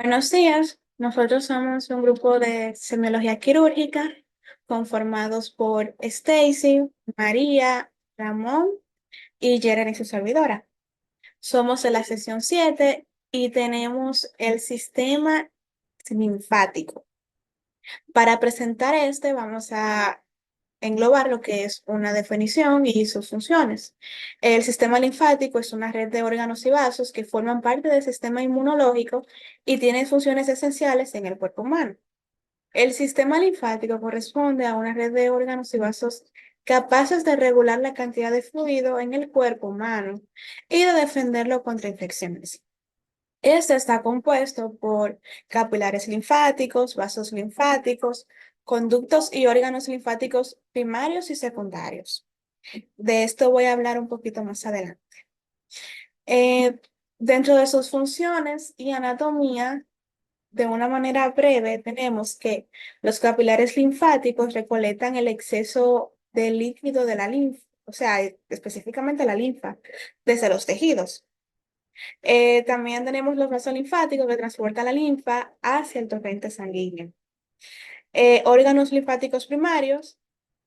Buenos días, nosotros somos un grupo de semiología quirúrgica conformados por Stacy, María, Ramón y Jeremy, su servidora. Somos de la sesión 7 y tenemos el sistema linfático. Para presentar este vamos a englobar lo que es una definición y sus funciones. El sistema linfático es una red de órganos y vasos que forman parte del sistema inmunológico y tiene funciones esenciales en el cuerpo humano. El sistema linfático corresponde a una red de órganos y vasos capaces de regular la cantidad de fluido en el cuerpo humano y de defenderlo contra infecciones. Este está compuesto por capilares linfáticos, vasos linfáticos, conductos y órganos linfáticos primarios y secundarios. De esto voy a hablar un poquito más adelante. Eh, Dentro de sus funciones y anatomía, de una manera breve, tenemos que los capilares linfáticos recolectan el exceso de líquido de la linfa, o sea, específicamente la linfa, desde los tejidos. También tenemos los vasos linfáticos que transportan la linfa hacia el torrente sanguíneo. Órganos linfáticos primarios.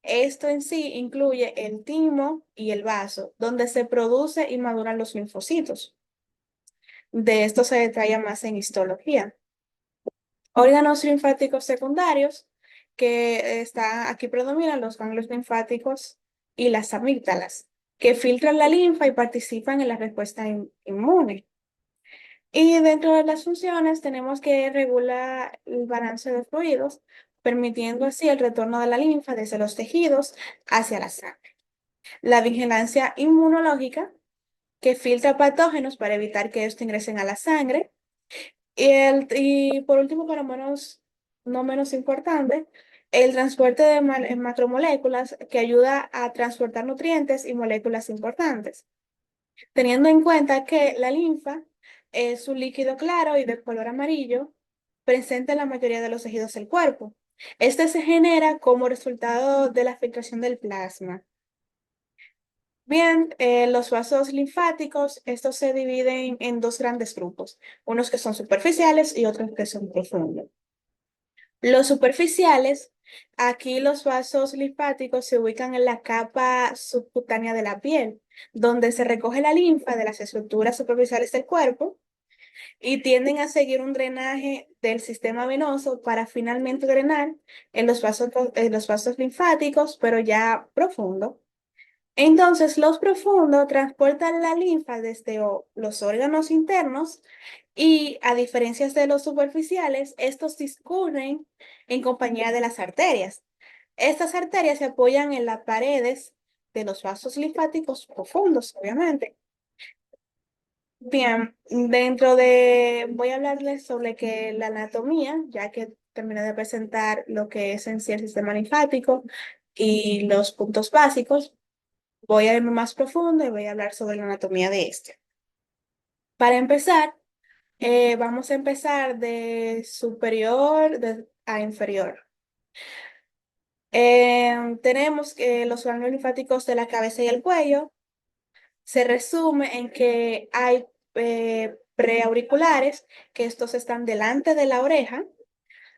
Esto en sí incluye el timo y el vaso, donde se produce y maduran los linfocitos. De esto se detalla más en histología. Órganos linfáticos secundarios, que está, aquí predominan los ganglios linfáticos y las amígdalas, que filtran la linfa y participan en la respuesta inmune. Y dentro de las funciones tenemos que regular el balance de fluidos, permitiendo así el retorno de la linfa desde los tejidos hacia la sangre. La vigilancia inmunológica, que filtra patógenos para evitar que estos ingresen a la sangre. Y por último, pero no menos importante, el transporte de macromoléculas que ayuda a transportar nutrientes y moléculas importantes, teniendo en cuenta que la linfa es un líquido claro y de color amarillo, presente en la mayoría de los tejidos del cuerpo. Este se genera como resultado de la filtración del plasma. Bien, los vasos linfáticos, estos se dividen en dos grandes grupos, unos que son superficiales y otros que son profundos. Los superficiales, aquí los vasos linfáticos se ubican en la capa subcutánea de la piel, donde se recoge la linfa de las estructuras superficiales del cuerpo y tienden a seguir un drenaje del sistema venoso para finalmente drenar en los vasos linfáticos, pero ya profundo. Entonces, los profundos transportan la linfa desde los órganos internos y, a diferencia de los superficiales, estos discurren en compañía de las arterias. Estas arterias se apoyan en las paredes de los vasos linfáticos profundos, obviamente. Bien, voy a hablarles sobre la anatomía, ya que terminé de presentar lo que es en sí el sistema linfático y los puntos básicos. Voy a irme más profundo y voy a hablar sobre la anatomía de este. Para empezar, vamos a empezar de superior a inferior. Tenemos que los ganglios linfáticos de la cabeza y el cuello. Se resume en que hay preauriculares, que estos están delante de la oreja,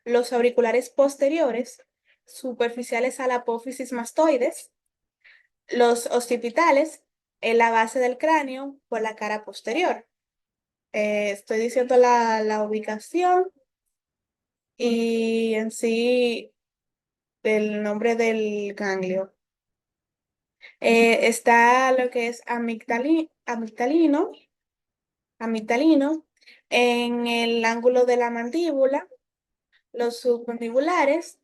los auriculares posteriores, superficiales a la apófisis mastoides, los occipitales en la base del cráneo por la cara posterior. Estoy diciendo la ubicación y en sí el nombre del ganglio. Está lo que es amigdalino en el ángulo de la mandíbula, los submandibulares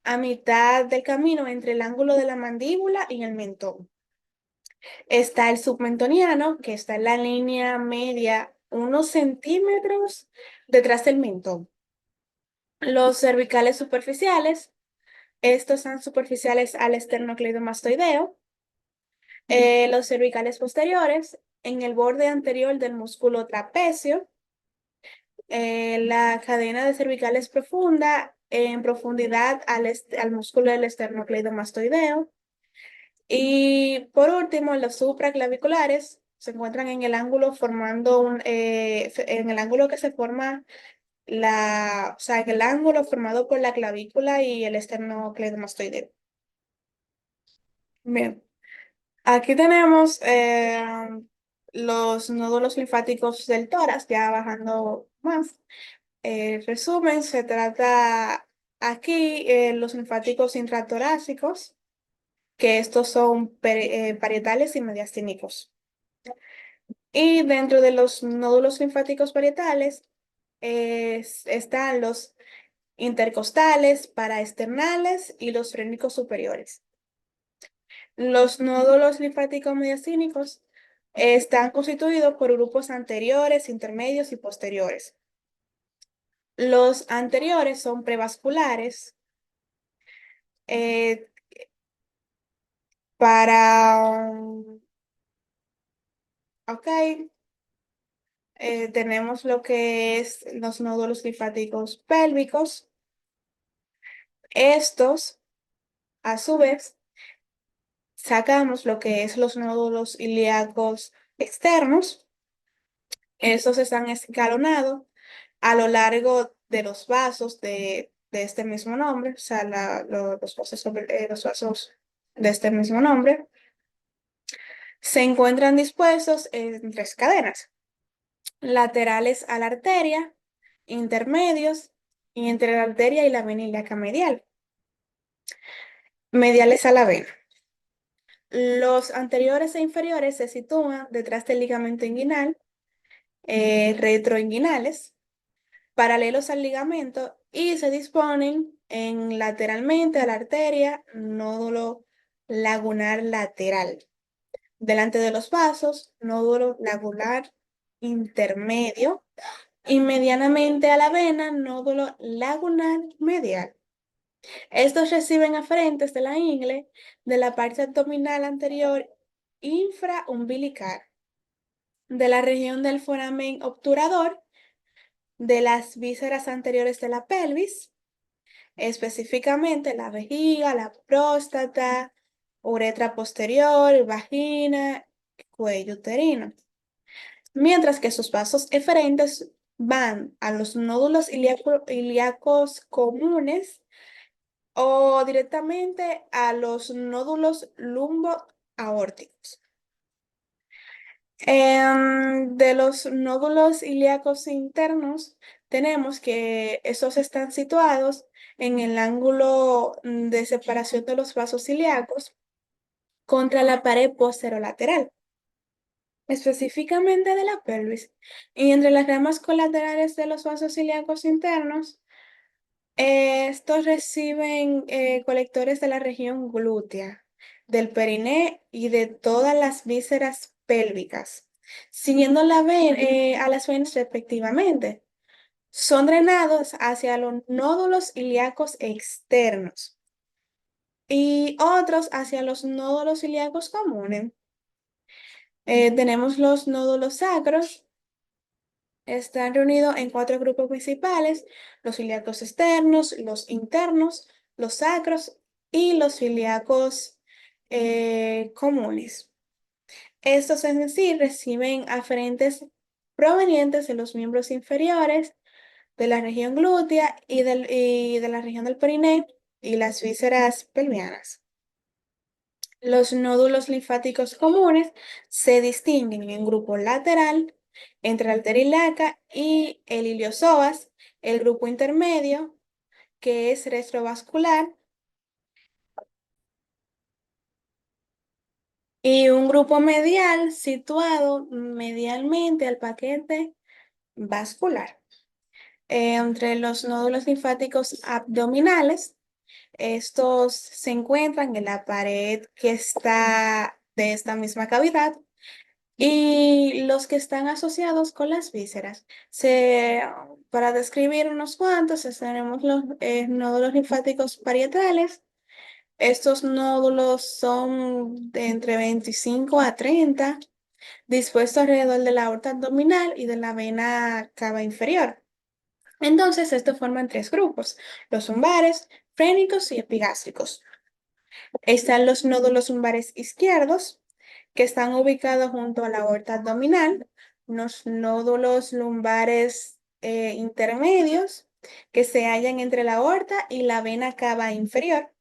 a mitad del camino entre el ángulo de la mandíbula y el mentón. Está el submentoniano, que está en la línea media, unos centímetros detrás del mentón. Los cervicales superficiales, estos son superficiales al esternocleidomastoideo. Los cervicales posteriores, en el borde anterior del músculo trapecio. La cadena de cervicales profunda, en profundidad al músculo del esternocleidomastoideo. Y por último, los supraclaviculares se encuentran en el ángulo en el ángulo que se forma o sea, el ángulo formado por la clavícula y el esternocleidomastoideo. Bien, aquí tenemos los nódulos linfáticos del tórax, ya bajando más. Resumen, se trata aquí los linfáticos intratorácicos, que estos son parietales y mediastínicos. Y dentro de los nódulos linfáticos parietales están los intercostales, paraesternales y los frénicos superiores. Los nódulos linfáticos mediastínicos están constituidos por grupos anteriores, intermedios y posteriores. Los anteriores son prevasculares. eh, ok, tenemos lo que es los nódulos linfáticos pélvicos. Estos, a su vez, sacamos lo que es los nódulos ilíacos externos. Estos están escalonados a lo largo de los vasos de este mismo nombre, o sea, los vasos de este mismo nombre, se encuentran dispuestos en tres cadenas, laterales a la arteria, intermedios y entre la arteria y la vena ilíaca medial, mediales a la vena. Los anteriores e inferiores se sitúan detrás del ligamento inguinal, retroinguinales, paralelos al ligamento y se disponen lateralmente a la arteria, nódulo lagunar lateral. Delante de los vasos, nódulo lagunar intermedio y medianamente a la vena, nódulo lagunar medial. Estos reciben aferentes de la ingle de la parte abdominal anterior infraumbilical, de la región del foramen obturador, de las vísceras anteriores de la pelvis, específicamente la vejiga, la próstata, uretra posterior, vagina, cuello uterino. Mientras que sus vasos eferentes van a los nódulos ilíacos comunes o directamente a los nódulos lumboaórticos. De los nódulos ilíacos internos, tenemos que esos están situados en el ángulo de separación de los vasos ilíacos contra la pared posterolateral, específicamente de la pelvis, y entre las ramas colaterales de los vasos ilíacos internos. Estos reciben colectores de la región glútea, del periné y de todas las vísceras pélvicas, siguiendo a las venas respectivamente. Son drenados hacia los nódulos ilíacos externos y otros hacia los nódulos ilíacos comunes. Tenemos los nódulos sacros. Están reunidos en cuatro grupos principales: los ilíacos externos, los internos, los sacros y los ilíacos comunes. Estos en sí reciben aferentes provenientes de los miembros inferiores, de la región glútea y de la región del periné y las vísceras pelvianas. Los nódulos linfáticos comunes se distinguen en grupo lateral entre la arteria ilíaca y el iliosoas, el grupo intermedio, que es retrovascular, y un grupo medial situado medialmente al paquete vascular. Entre los nódulos linfáticos abdominales, estos se encuentran en la pared que está de esta misma cavidad. Y los que están asociados con las vísceras. Para describir unos cuantos, tenemos los nódulos linfáticos parietales. Estos nódulos son de entre 25 a 30, dispuestos alrededor de la aorta abdominal y de la vena cava inferior. Entonces, estos forman tres grupos: los lumbares, frénicos y epigástricos. Están los nódulos lumbares izquierdos, que están ubicados junto a la aorta abdominal, unos nódulos lumbares intermedios que se hallan entre la aorta y la vena cava inferior.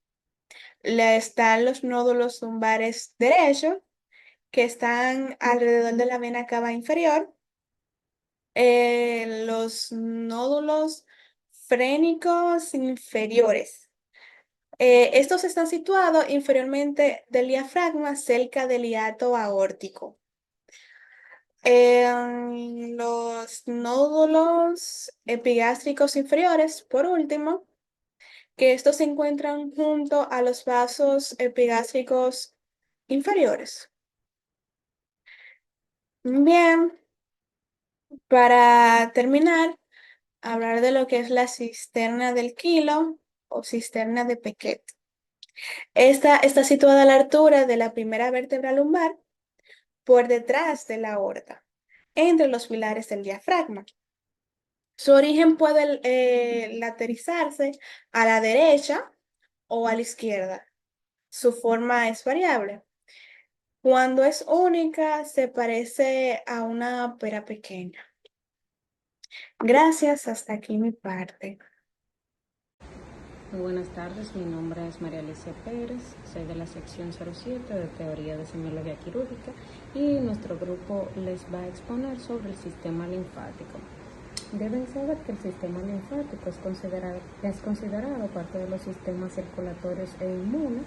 Están los nódulos lumbares derechos que están alrededor de la vena cava inferior. Los nódulos frénicos inferiores. Estos están situados inferiormente del diafragma cerca del hiato aórtico. Los nódulos epigástricos inferiores, por último, que estos se encuentran junto a los vasos epigástricos inferiores. Bien, para terminar, hablar de lo que es la cisterna del Kilo o cisterna de Pequet. Esta está situada a la altura de la primera vértebra lumbar, por detrás de la aorta, entre los pilares del diafragma. Su origen puede lateralizarse a la derecha o a la izquierda. Su forma es variable. Cuando es única, se parece a una pera pequeña. Gracias, hasta aquí mi parte. Muy buenas tardes, mi nombre es María Alicia Pérez, soy de la sección 07 de Teoría de Semiología Quirúrgica y nuestro grupo les va a exponer sobre el sistema linfático. Deben saber que el sistema linfático es considerado parte de los sistemas circulatorios e inmunes.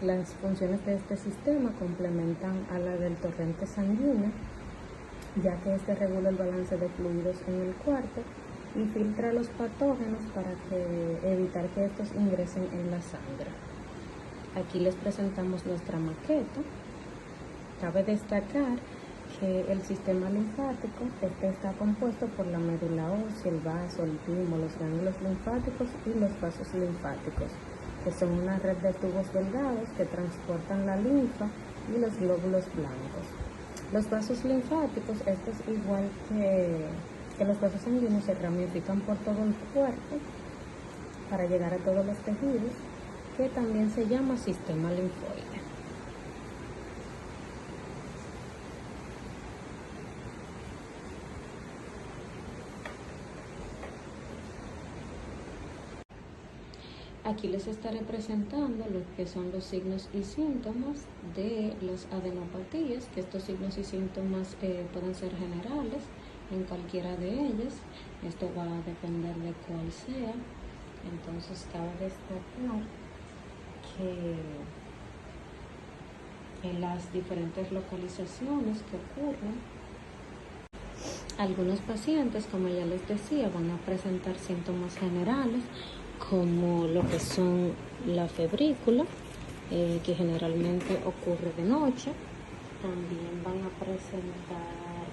Las funciones de este sistema complementan a la del torrente sanguíneo, ya que este regula el balance de fluidos en el cuerpo y filtra los patógenos para evitar que estos ingresen en la sangre. Aquí les presentamos nuestra maqueta. Cabe destacar que el sistema linfático está compuesto por la médula ósea, el vaso, el timo, los ganglios linfáticos y los vasos linfáticos, que son una red de tubos delgados que transportan la linfa y los glóbulos blancos. Los vasos linfáticos, esto es igual que los vasos sanguíneos, se ramifican por todo el cuerpo para llegar a todos los tejidos, que también se llama sistema linfoide. Aquí les estaré presentando lo que son los signos y síntomas de las adenopatías, que estos signos y síntomas pueden ser generales en cualquiera de ellas. Esto va a depender de cuál sea. Entonces cabe destacar que en las diferentes localizaciones que ocurren, algunos pacientes, como ya les decía, van a presentar síntomas generales como lo que son la febrícula, que generalmente ocurre de noche. También van a presentar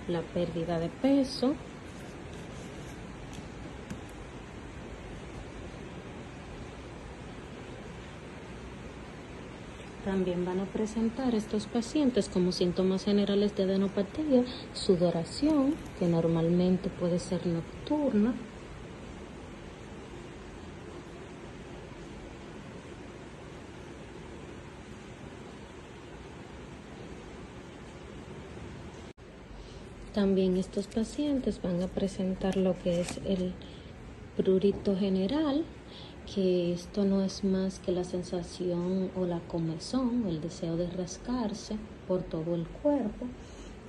la pérdida de peso, también van a presentar estos pacientes como síntomas generales de adenopatía, sudoración, que normalmente puede ser nocturna, también estos pacientes van a presentar lo que es el prurito general, que esto no es más que la sensación o la comezón, el deseo de rascarse por todo el cuerpo.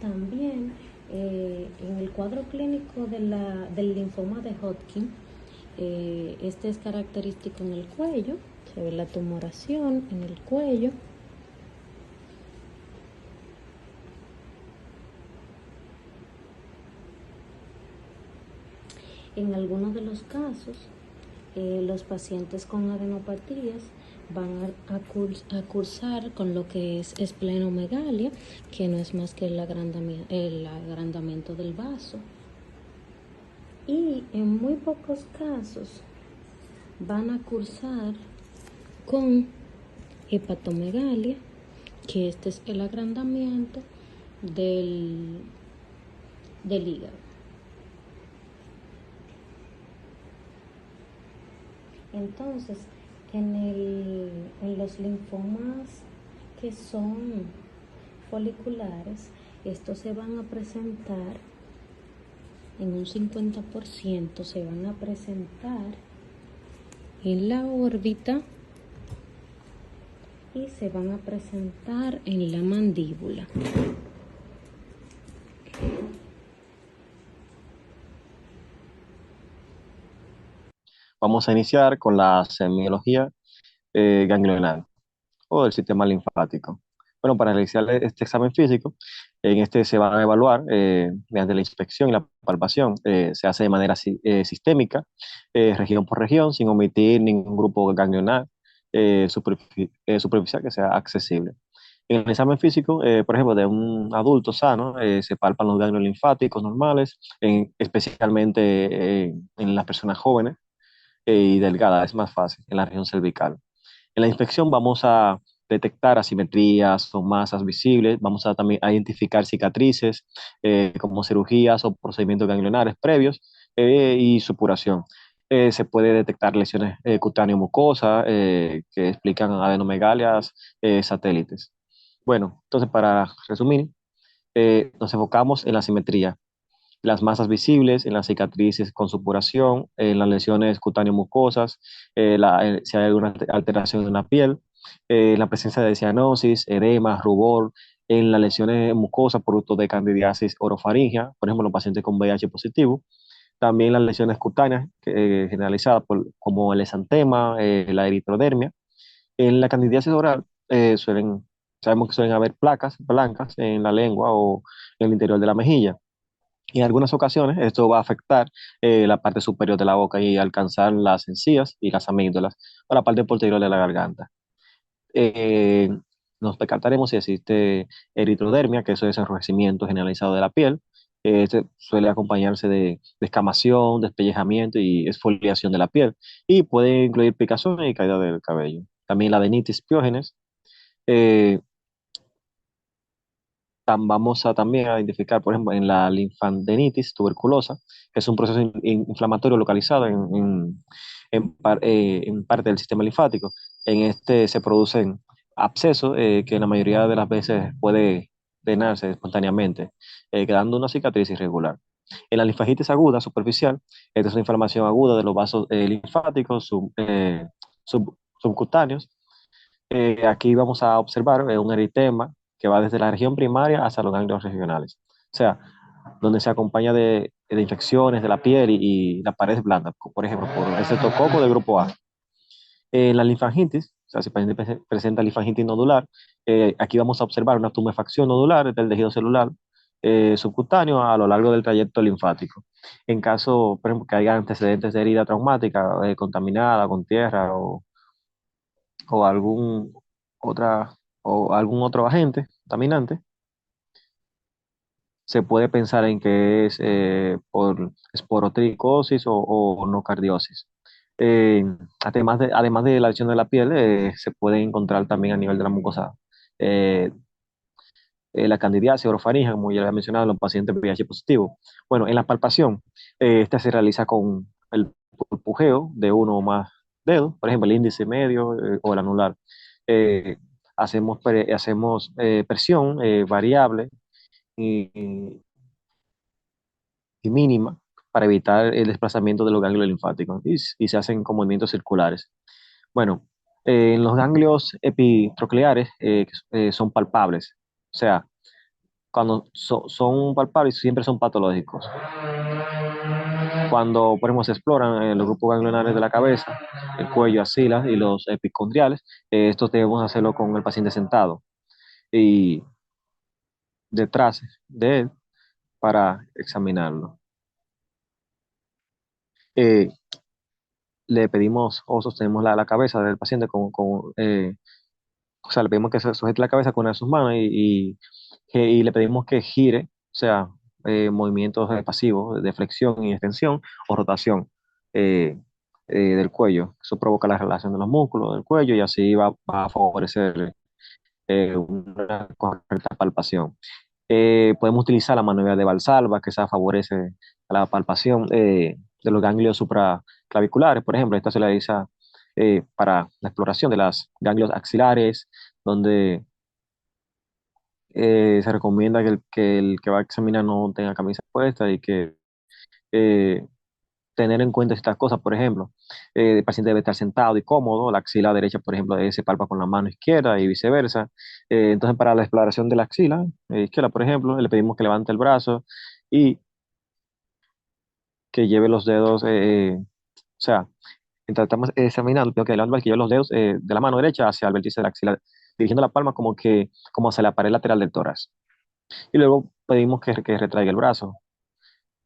También en el cuadro clínico del linfoma de Hodgkin, este es característico en el cuello, se ve la tumoración en el cuello. En algunos de los casos, los pacientes con adenopatías van a cursar con lo que es esplenomegalia, que no es más que el agrandamiento del vaso. Y en muy pocos casos van a cursar con hepatomegalia, que este es el agrandamiento del hígado. Entonces, en los linfomas que son foliculares, estos se van a presentar en un 50%, se van a presentar en la órbita y se van a presentar en la mandíbula. Vamos a iniciar con la semiología ganglionar o del sistema linfático. Bueno, para realizar este examen físico, en este se va a evaluar mediante la inspección y la palpación. Se hace de manera sistémica, región por región, sin omitir ningún grupo ganglionar superficial que sea accesible. En el examen físico, por ejemplo, de un adulto sano, se palpan los ganglios linfáticos normales, especialmente en las personas jóvenes y delgada, es más fácil, en la región cervical. En la inspección vamos a detectar asimetrías o masas visibles, vamos a también a identificar cicatrices como cirugías o procedimientos ganglionares previos y supuración. Se puede detectar lesiones cutáneo-mucosas que explican adenomegalias satélites. Bueno, entonces para resumir, nos enfocamos en la simetría, las masas visibles, en las cicatrices con supuración, en las lesiones cutáneo-mucosas, si hay alguna alteración en la piel, la presencia de cianosis, edema, rubor, en las lesiones mucosas producto de candidiasis orofaringea, por ejemplo, los pacientes con VIH positivo, también las lesiones cutáneas generalizadas como el exantema, la eritrodermia. En la candidiasis oral sabemos que suelen haber placas blancas en la lengua o en el interior de la mejilla. Y en algunas ocasiones esto va a afectar la parte superior de la boca y alcanzar las encías y las amígdalas o la parte posterior de la garganta. Eh, Nos descartaremos si existe eritrodermia, que eso es enrojecimiento generalizado de la piel. Este suele acompañarse de descamación, despellejamiento y exfoliación de la piel. Y puede incluir picazón y caída del cabello. También la adenitis piógenes. eh, Vamos a también a identificar, por ejemplo, en la linfadenitis tuberculosa, que es un proceso inflamatorio localizado en parte del sistema linfático. En este se producen abscesos que la mayoría de las veces puede drenarse espontáneamente, quedando una cicatriz irregular. En la linfagitis aguda superficial, esta es una inflamación aguda de los vasos linfáticos subcutáneos. Aquí vamos a observar un eritema que va desde la región primaria hasta los ganglios regionales. O sea, donde se acompaña de infecciones de la piel y las paredes blandas, por ejemplo, por el estreptococo del grupo A. La linfangitis, o sea, si el paciente presenta linfangitis nodular, aquí vamos a observar una tumefacción nodular del tejido celular subcutáneo a lo largo del trayecto linfático. En caso, por ejemplo, que haya antecedentes de herida traumática contaminada con tierra o otra, o algún otro agente contaminante, se puede pensar en que es por esporotricosis o nocardiosis. Eh, además de la lesión de la piel, se puede encontrar también a nivel de la mucosa eh, la candidiasis orofaringea, como ya había mencionado, en los pacientes VIH positivos. Bueno, en la palpación, esta se realiza con el pujeo de uno o más dedos, por ejemplo, el índice medio o el anular. Eh, hacemos presión variable y, y mínima para evitar el desplazamiento de los ganglios linfáticos y se hacen con movimientos circulares. Bueno, en los ganglios epitrocleares son palpables, o sea, cuando son palpables siempre son patológicos. Cuando, por ejemplo, se exploran los grupos ganglionares de la cabeza, el cuello, axilas y los epicondriales, esto debemos hacerlo con el paciente sentado y detrás de él para examinarlo. Eh, Le pedimos o sostenemos la cabeza del paciente o sea, le pedimos que se sujete la cabeza con una de sus manos y le pedimos que gire, o sea, movimientos pasivos de flexión y extensión o rotación del cuello. Eso provoca la relación de los músculos del cuello y así va a favorecer una correcta palpación. Podemos utilizar la maniobra de Valsalva, que esa favorece la palpación de los ganglios supraclaviculares, por ejemplo. Esta se la realiza para la exploración de los ganglios axilares, donde Se recomienda que va a examinar no tenga camisa puesta y que eh, tener en cuenta estas cosas, por ejemplo, el paciente debe estar sentado y cómodo, la axila derecha, por ejemplo, se palpa con la mano izquierda y viceversa. Entonces, para la exploración de la axila izquierda, por ejemplo, le pedimos que levante el brazo y que lleve los dedos, o sea, mientras estamos examinando, tengo que levantar, que lleve los dedos de la mano derecha hacia el vértice de la axila, dirigiendo la palma como hacia la pared lateral del tórax. Y luego pedimos que retraiga el brazo,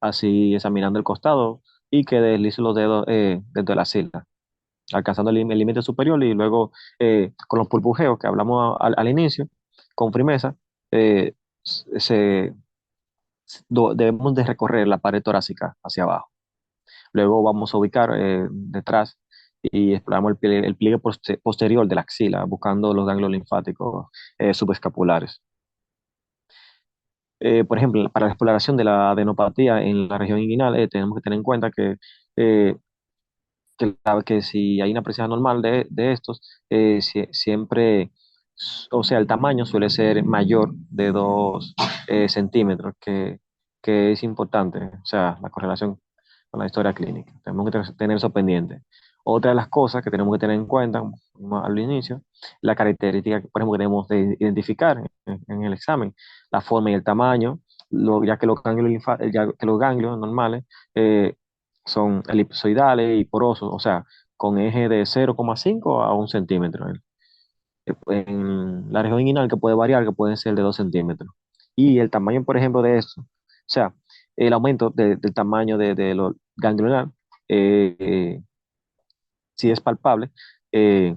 así examinando el costado y que deslice los dedos dentro de la axila, alcanzando el límite superior y luego con los pulpujeos que hablamos al inicio, con firmeza, eh, se, debemos de recorrer la pared torácica hacia abajo. Luego vamos a ubicar detrás y exploramos el pliegue posterior de la axila, buscando los ganglios linfáticos subescapulares. Por ejemplo, para la exploración de la adenopatía en la región inguinal, tenemos que tener en cuenta eh, que si hay una presencia normal de estos, siempre, o sea, el tamaño suele ser mayor de 2 centímetros, que es importante, o sea, la correlación con la historia clínica. Tenemos que tener eso pendiente. Otra de las cosas que tenemos que tener en cuenta al inicio, la característica, por ejemplo, que tenemos de identificar en el examen, la forma y el tamaño, ya que ya que los ganglios normales eh, son elipsoidales y porosos, o sea, con eje de 0,5 a 1 centímetro. En la región inguinal que puede variar, que puede ser de 2 centímetros. Y el tamaño, por ejemplo, de esto, o sea, el aumento del tamaño de los ganglionar, si es palpable, eh,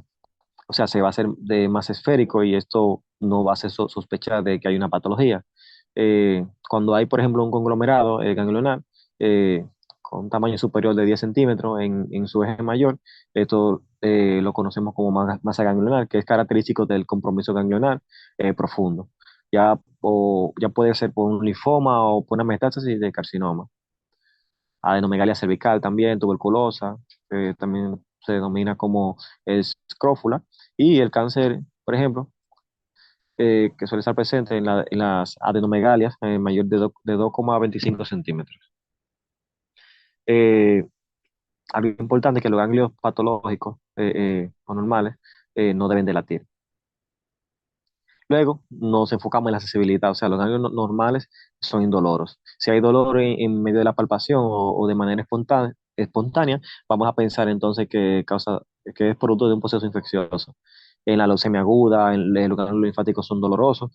o sea, se va a hacer de más esférico y esto no va a hacer sospechar de que hay una patología. Cuando hay, por ejemplo, un conglomerado ganglionar con un tamaño superior de 10 centímetros en su eje mayor, esto lo conocemos como masa ganglionar, que es característico del compromiso ganglionar profundo. Ya puede ser por un linfoma o por una metástasis de carcinoma. Adenomegalia cervical también, tuberculosa, también se denomina como escrófula, y el cáncer, por ejemplo, que suele estar presente en las adenomegalias mayor de 2,25 centímetros. Eh, Algo importante es que los ganglios patológicos o normales no deben de latir. Luego nos enfocamos en la accesibilidad, o sea, los ganglios normales son indoloros. Si hay dolor en medio de la palpación o de manera espontánea, vamos a pensar entonces que es producto de un proceso infeccioso. En la leucemia aguda, los ganglios linfáticos son dolorosos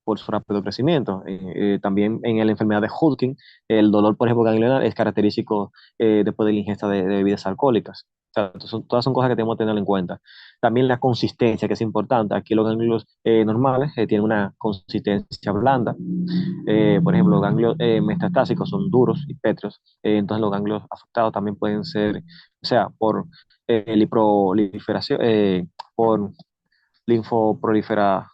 por su rápido crecimiento. También en la enfermedad de Hodgkin, el dolor, por ejemplo, ganglionar es característico después de la ingesta de bebidas alcohólicas. O sea, todas son cosas que tenemos que tener en cuenta. También la consistencia, que es importante. Aquí los ganglios normales tienen una consistencia blanda. Por ejemplo, los ganglios metastásicos son duros y pétreos. Entonces, los ganglios afectados también pueden ser, o sea, por proliferación, por linfoprolifera,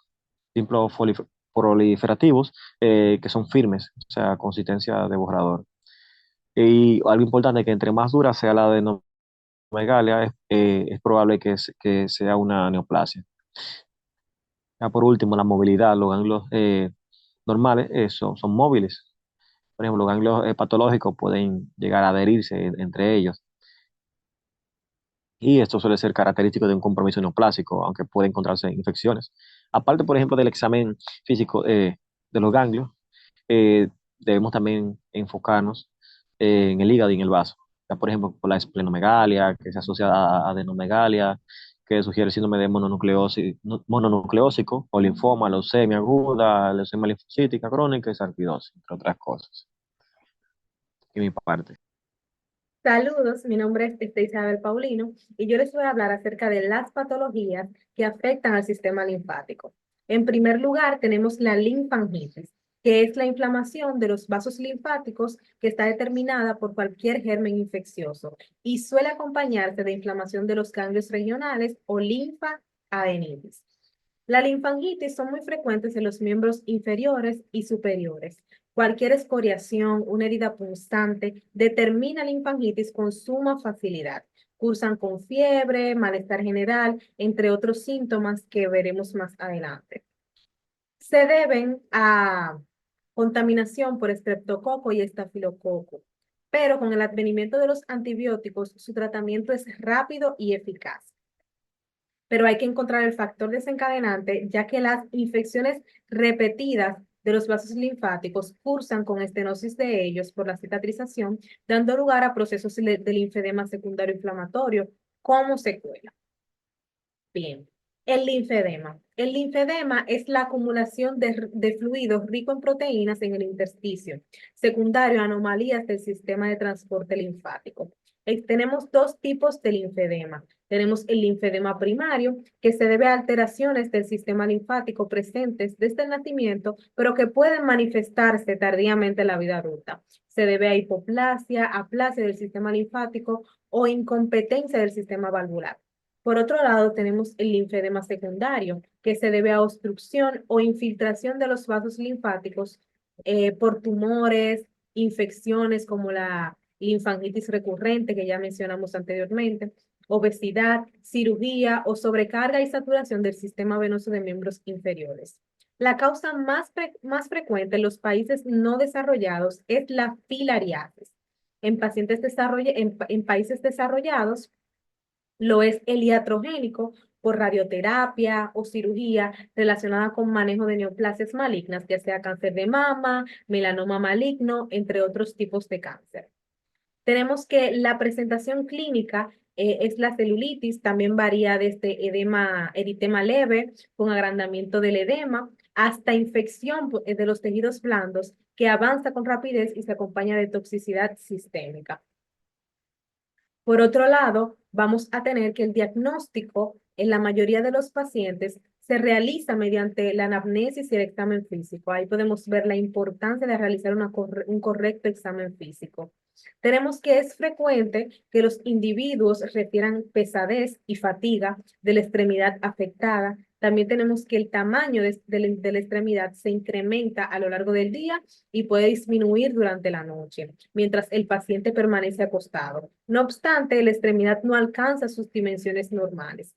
linfoproliferativos que son firmes, o sea, consistencia de borrador. Y algo importante es que entre más dura sea la adenomegalia, es probable que sea una neoplasia. Ya por último, la movilidad, los ganglios normales son móviles. Por ejemplo, los ganglios patológicos pueden llegar a adherirse entre ellos. Y esto suele ser característico de un compromiso neoplásico, aunque puede encontrarse infecciones. Aparte, por ejemplo, del examen físico de los ganglios, debemos también enfocarnos en el hígado y en el vaso. Ya, por ejemplo, por la esplenomegalia, que se asocia a adenomegalia, que sugiere síndrome de mononucleósico o linfoma, leucemia aguda, leucemia linfocítica crónica y sarcoidosis, entre otras cosas. Y mi parte. Saludos, mi nombre es Isabel Paulino y yo les voy a hablar acerca de las patologías que afectan al sistema linfático. En primer lugar, tenemos la linfangitis, que es la inflamación de los vasos linfáticos que está determinada por cualquier germen infeccioso y suele acompañarse de inflamación de los ganglios regionales o linfaadenitis. La linfangitis son muy frecuentes en los miembros inferiores y superiores. Cualquier escoriación, una herida punzante, determina linfangitis con suma facilidad. Cursan con fiebre, malestar general, entre otros síntomas que veremos más adelante. se deben a contaminación por estreptococo y estafilococo. Pero con el advenimiento de los antibióticos, su tratamiento es rápido y eficaz. Pero hay que encontrar el factor desencadenante, ya que las infecciones repetidas de los vasos linfáticos cursan con estenosis de ellos por la cicatrización, dando lugar a procesos de linfedema secundario inflamatorio como secuela. Bien, el linfedema. El linfedema es la acumulación de fluidos ricos en proteínas en el intersticio, secundario a anomalías del sistema de transporte linfático. Tenemos dos tipos de linfedema. Tenemos el linfedema primario, que se debe a alteraciones del sistema linfático presentes desde el nacimiento, pero que pueden manifestarse tardíamente en la vida adulta. Se debe a hipoplasia, aplasia del sistema linfático o incompetencia del sistema valvular. Por otro lado, tenemos el linfedema secundario, que se debe a obstrucción o infiltración de los vasos linfáticos por tumores, infecciones como la linfangitis recurrente, que ya mencionamos anteriormente, obesidad, cirugía o sobrecarga y saturación del sistema venoso de miembros inferiores. La causa más frecuente en los países no desarrollados es la filariasis. En en países desarrollados, lo es el iatrogénico por radioterapia o cirugía relacionada con manejo de neoplasias malignas, ya sea cáncer de mama, melanoma maligno, entre otros tipos de cáncer. Tenemos que la presentación clínica es la celulitis, también varía desde eritema leve con agrandamiento del edema hasta infección de los tejidos blandos que avanza con rapidez y se acompaña de toxicidad sistémica. Por otro lado, vamos a tener que el diagnóstico en la mayoría de los pacientes se realiza mediante la anamnesis y el examen físico. Ahí podemos ver la importancia de realizar un correcto examen físico. Tenemos que es frecuente que los individuos refieran pesadez y fatiga de la extremidad afectada. También tenemos que el tamaño de la extremidad se incrementa a lo largo del día y puede disminuir durante la noche, mientras el paciente permanece acostado. No obstante, la extremidad no alcanza sus dimensiones normales.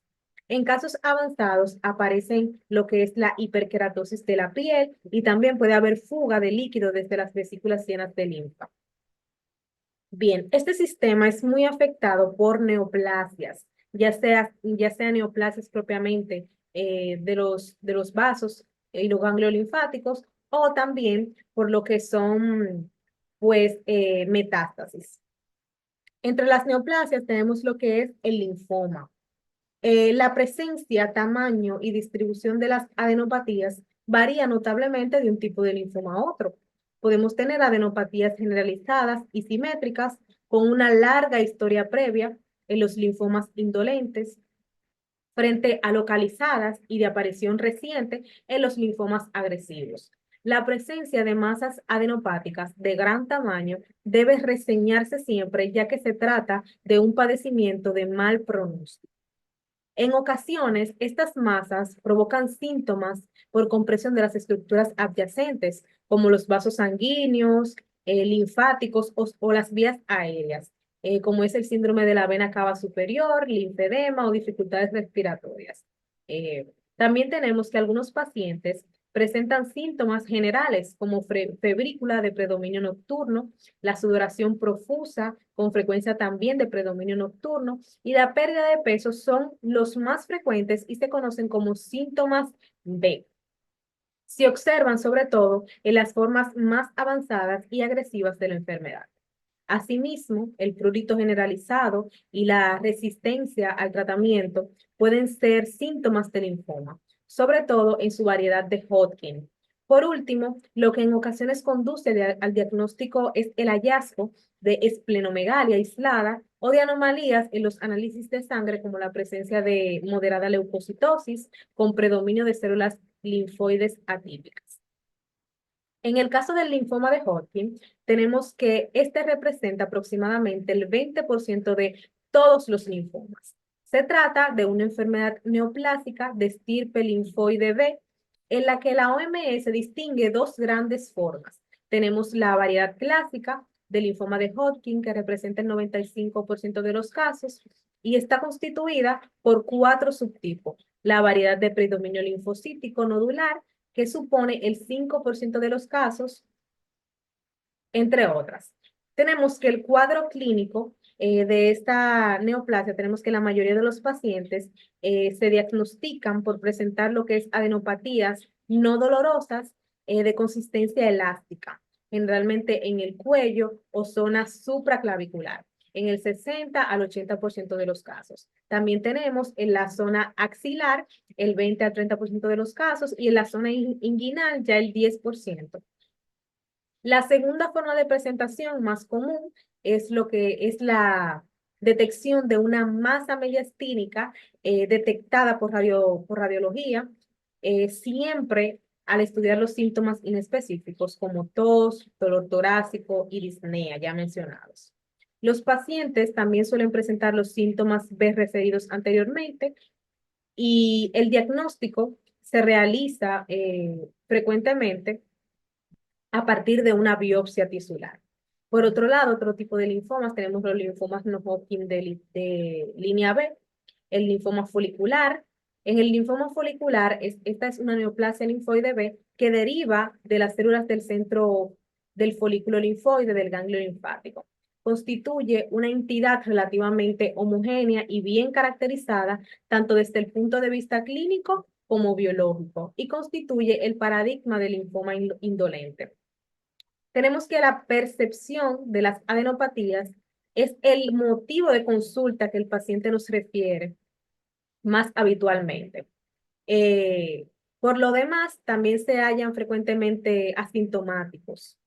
En casos avanzados aparecen lo que es la hiperkeratosis de la piel y también puede haber fuga de líquido desde las vesículas llenas de linfa. Bien, este sistema es muy afectado por neoplasias, ya sea neoplasias propiamente de los vasos y los ganglios linfáticos, o también por lo que son, pues, metástasis. Entre las neoplasias tenemos lo que es el linfoma. La presencia, tamaño y distribución de las adenopatías varía notablemente de un tipo de linfoma a otro. Podemos tener adenopatías generalizadas y simétricas con una larga historia previa en los linfomas indolentes, frente a localizadas y de aparición reciente en los linfomas agresivos. La presencia de masas adenopáticas de gran tamaño debe reseñarse siempre, ya que se trata de un padecimiento de mal pronóstico. En ocasiones, estas masas provocan síntomas por compresión de las estructuras adyacentes, como los vasos sanguíneos, linfáticos o las vías aéreas, como es el síndrome de la vena cava superior, linfedema o dificultades respiratorias. También tenemos que algunos pacientes presentan síntomas generales como febrícula de predominio nocturno, la sudoración profusa, con frecuencia también de predominio nocturno, y la pérdida de peso son los más frecuentes y se conocen como síntomas B. Se observan sobre todo en las formas más avanzadas y agresivas de la enfermedad. Asimismo, el prurito generalizado y la resistencia al tratamiento pueden ser síntomas del linfoma, sobre todo en su variedad de Hodgkin. Por último, lo que en ocasiones conduce al diagnóstico es el hallazgo de esplenomegalia aislada o de anomalías en los análisis de sangre, como la presencia de moderada leucocitosis con predominio de células linfoides atípicas. En el caso del linfoma de Hodgkin, tenemos que este representa aproximadamente el 20% de todos los linfomas. Se trata de una enfermedad neoplásica de estirpe linfoide B, en la que la OMS distingue dos grandes formas. Tenemos la variedad clásica del linfoma de Hodgkin, que representa el 95% de los casos, y está constituida por 4 subtipos: la variedad de predominio linfocítico nodular, que supone el 5% de los casos, entre otras. Tenemos que el cuadro clínico de esta neoplasia, tenemos que la mayoría de los pacientes se diagnostican por presentar lo que es adenopatías no dolorosas de consistencia elástica, generalmente en el cuello o zona supraclavicular, en el 60 al 80% de los casos. También tenemos en la zona axilar el 20 al 30% de los casos y en la zona inguinal ya el 10%. La segunda forma de presentación más común es lo que es la detección de una masa mediastínica detectada por radiología, siempre al estudiar los síntomas inespecíficos como tos, dolor torácico y disnea, ya mencionados. Los pacientes también suelen presentar los síntomas B referidos anteriormente y el diagnóstico se realiza frecuentemente a partir de una biopsia tisular. Por otro lado, otro tipo de linfomas, tenemos los linfomas no Hodgkin de línea B, el linfoma folicular. En el linfoma folicular, esta es una neoplasia linfoide B que deriva de las células del centro del folículo linfoide del ganglio linfático. Constituye una entidad relativamente homogénea y bien caracterizada, tanto desde el punto de vista clínico como biológico, y constituye el paradigma del linfoma indolente. Tenemos que la percepción de las adenopatías es el motivo de consulta que el paciente nos refiere más habitualmente. Por lo demás, también se hallan frecuentemente asintomáticos.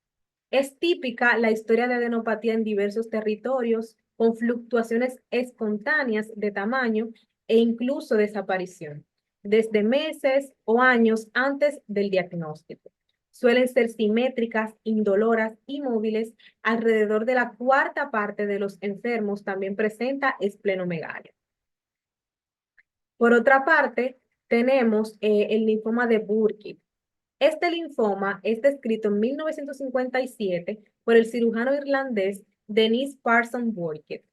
Es típica la historia de adenopatía en diversos territorios, con fluctuaciones espontáneas de tamaño e incluso desaparición, desde meses o años antes del diagnóstico. Suelen ser simétricas, indoloras y móviles. Alrededor de la cuarta parte de los enfermos también presenta esplenomegalia. Por otra parte, tenemos el linfoma de Burkitt. Este linfoma es descrito en 1957 por el cirujano irlandés Denis Parson Burkitt.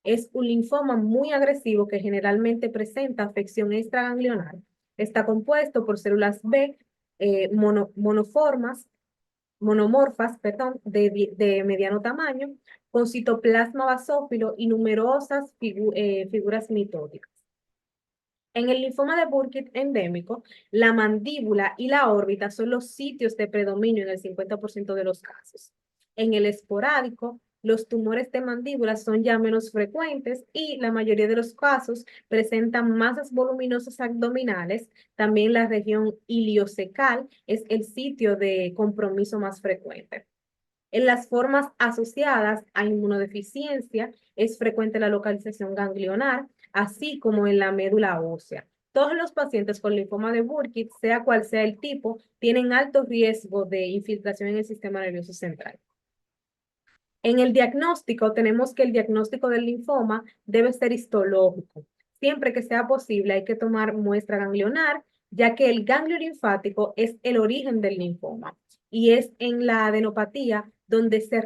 Es un linfoma muy agresivo que generalmente presenta afección extraganglionar. Está compuesto por células B monomorfas, de mediano tamaño, con citoplasma basófilo y numerosas figuras mitóticas. En el linfoma de Burkitt endémico, la mandíbula y la órbita son los sitios de predominio en el 50% de los casos. En el esporádico, los tumores de mandíbula son ya menos frecuentes y la mayoría de los casos presentan masas voluminosas abdominales. También la región iliocecal es el sitio de compromiso más frecuente. En las formas asociadas a inmunodeficiencia es frecuente la localización ganglionar, así como en la médula ósea. Todos los pacientes con linfoma de Burkitt, sea cual sea el tipo, tienen alto riesgo de infiltración en el sistema nervioso central. En el diagnóstico, tenemos que el diagnóstico del linfoma debe ser histológico. Siempre que sea posible, hay que tomar muestra ganglionar, ya que el ganglio linfático es el origen del linfoma y es en la adenopatía donde se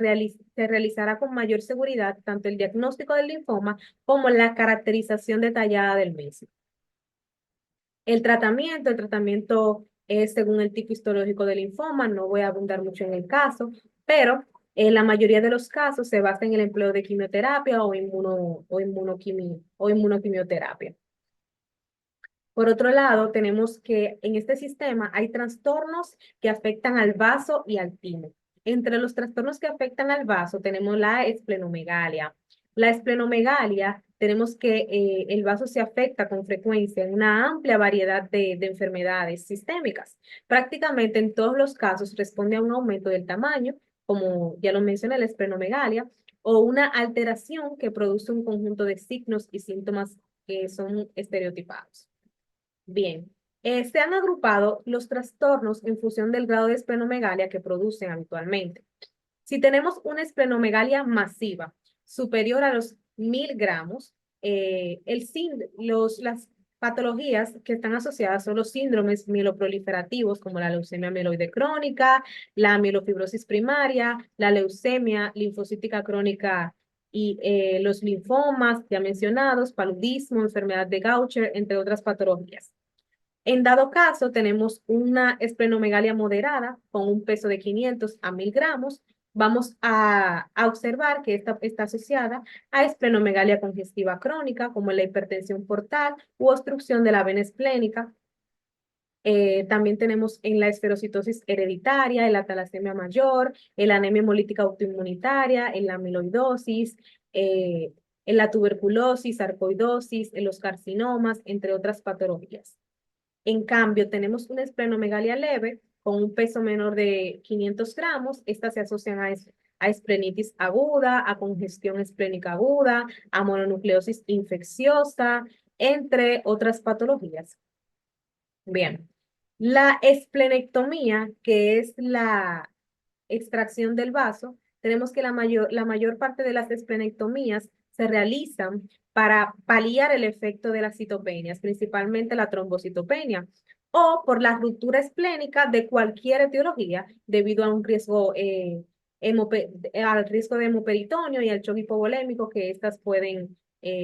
realizará con mayor seguridad tanto el diagnóstico del linfoma como la caracterización detallada del mismo. El tratamiento es según el tipo histológico del linfoma, no voy a abundar mucho en el caso, pero en la mayoría de los casos se basa en el empleo de quimioterapia o inmunoquimioterapia. Por otro lado, tenemos que en este sistema hay trastornos que afectan al vaso y al timo. Entre los trastornos que afectan al vaso tenemos la esplenomegalia. La esplenomegalia, tenemos que el vaso se afecta con frecuencia en una amplia variedad de enfermedades sistémicas. Prácticamente en todos los casos responde a un aumento del tamaño, como ya lo mencioné, la esplenomegalia, o una alteración que produce un conjunto de signos y síntomas que son estereotipados. Bien, se han agrupado los trastornos en función del grado de esplenomegalia que producen habitualmente. Si tenemos una esplenomegalia masiva superior a los 1000 gramos, las patologías que están asociadas son los síndromes mieloproliferativos como la leucemia mieloide crónica, la mielofibrosis primaria, la leucemia linfocítica crónica y los linfomas ya mencionados, paludismo, enfermedad de Gaucher, entre otras patologías. En dado caso, tenemos una esplenomegalia moderada con un peso de 500 a 1000 gramos. Vamos a observar que esta está asociada a esplenomegalia congestiva crónica, como la hipertensión portal u obstrucción de la vena esplénica. También tenemos en la esferocitosis hereditaria, en la talasemia mayor, en la anemia hemolítica autoinmunitaria, en la amiloidosis, eh, en la tuberculosis, sarcoidosis, en los carcinomas, entre otras patologías. En cambio, tenemos una esplenomegalia leve con un peso menor de 500 gramos. Estas se asocian a esplenitis aguda, a congestión esplénica aguda, a mononucleosis infecciosa, entre otras patologías. Bien, la esplenectomía, que es la extracción del vaso, tenemos que la mayor parte de las esplenectomías se realizan para paliar el efecto de las citopenias, principalmente la trombocitopenia, o por la ruptura esplénica de cualquier etiología debido a un riesgo, al riesgo de hemoperitoneo y al choque hipovolémico que estas pueden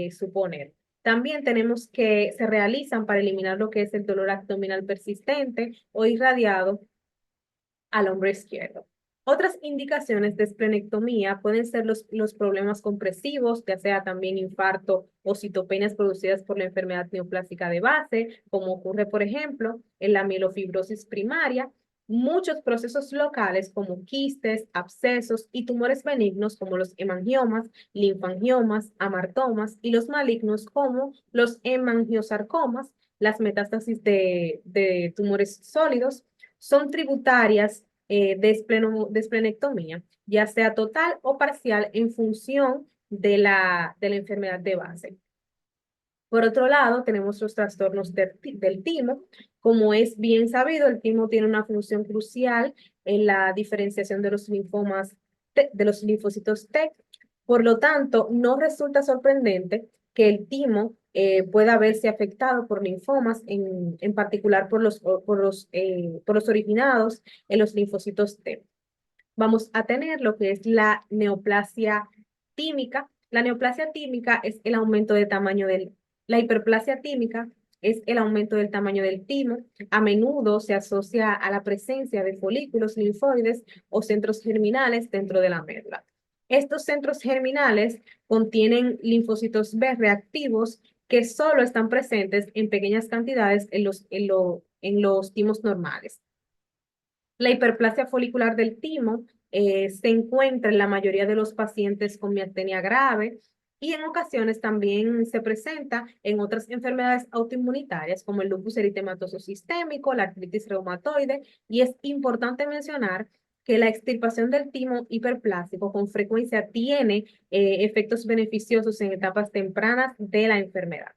suponer. También tenemos que se realizan para eliminar lo que es el dolor abdominal persistente o irradiado al hombro izquierdo. Otras indicaciones de esplenectomía pueden ser los problemas compresivos, ya sea también infarto o citopenias producidas por la enfermedad neoplásica de base, como ocurre, por ejemplo, en la mielofibrosis primaria. Muchos procesos locales como quistes, abscesos y tumores benignos como los hemangiomas, linfangiomas, amartomas y los malignos como los hemangiosarcomas, las metástasis de tumores sólidos, son tributarias de esplenectomía, ya sea total o parcial en función de la enfermedad de base. Por otro lado, tenemos los trastornos del timo. Como es bien sabido, el timo tiene una función crucial en la diferenciación de los linfomas, de los linfocitos T. Por lo tanto, no resulta sorprendente que el timo pueda verse afectado por linfomas, en particular por los originados en los linfocitos T. Vamos a tener lo que es la neoplasia tímica. La neoplasia tímica es el aumento de tamaño la hiperplasia tímica es el aumento del tamaño del timo. A menudo se asocia a la presencia de folículos linfoides o centros germinales dentro de la médula. Estos centros germinales contienen linfocitos B reactivos que solo están presentes en pequeñas cantidades en los timos normales. La hiperplasia folicular del timo se encuentra en la mayoría de los pacientes con miastenia grave y en ocasiones también se presenta en otras enfermedades autoinmunitarias como el lupus eritematoso sistémico, la artritis reumatoide, y es importante mencionar que la extirpación del timo hiperplásico con frecuencia tiene efectos beneficiosos en etapas tempranas de la enfermedad.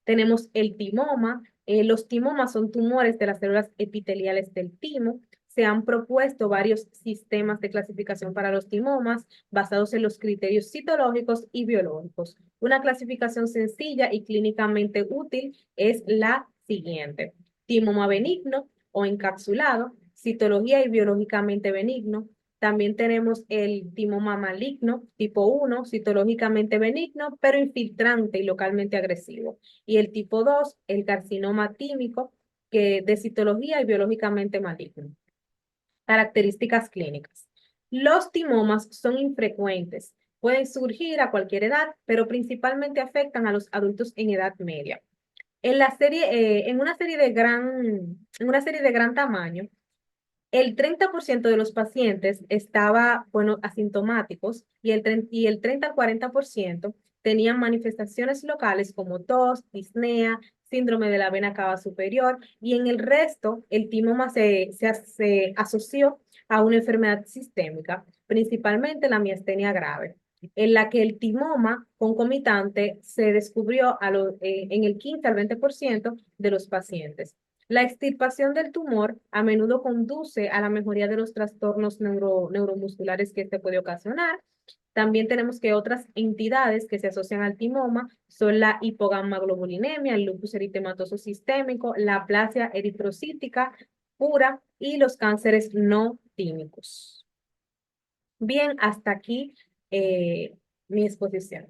Tenemos el timoma. Los timomas son tumores de las células epiteliales del timo. Se han propuesto varios sistemas de clasificación para los timomas basados en los criterios citológicos y biológicos. Una clasificación sencilla y clínicamente útil es la siguiente: timoma benigno o encapsulado, citología y biológicamente benigno. También tenemos el timoma maligno, tipo 1, citológicamente benigno, pero infiltrante y localmente agresivo. Y el tipo 2, el carcinoma tímico, que de citología y biológicamente maligno. Características clínicas. Los timomas son infrecuentes, pueden surgir a cualquier edad, pero principalmente afectan a los adultos en edad media. En una serie de gran tamaño, el 30% de los pacientes estaba, bueno, asintomáticos y el 30 al 40% tenían manifestaciones locales como tos, disnea, síndrome de la vena cava superior, y en el resto el timoma se asoció a una enfermedad sistémica, principalmente la miastenia grave, en la que el timoma concomitante se descubrió en el 15 al 20% de los pacientes. La extirpación del tumor a menudo conduce a la mejoría de los trastornos neuromusculares que este puede ocasionar. También tenemos que otras entidades que se asocian al timoma son la hipogammaglobulinemia, el lupus eritematoso sistémico, la aplasia eritrocítica pura y los cánceres no tímicos. Bien, hasta aquí mi exposición.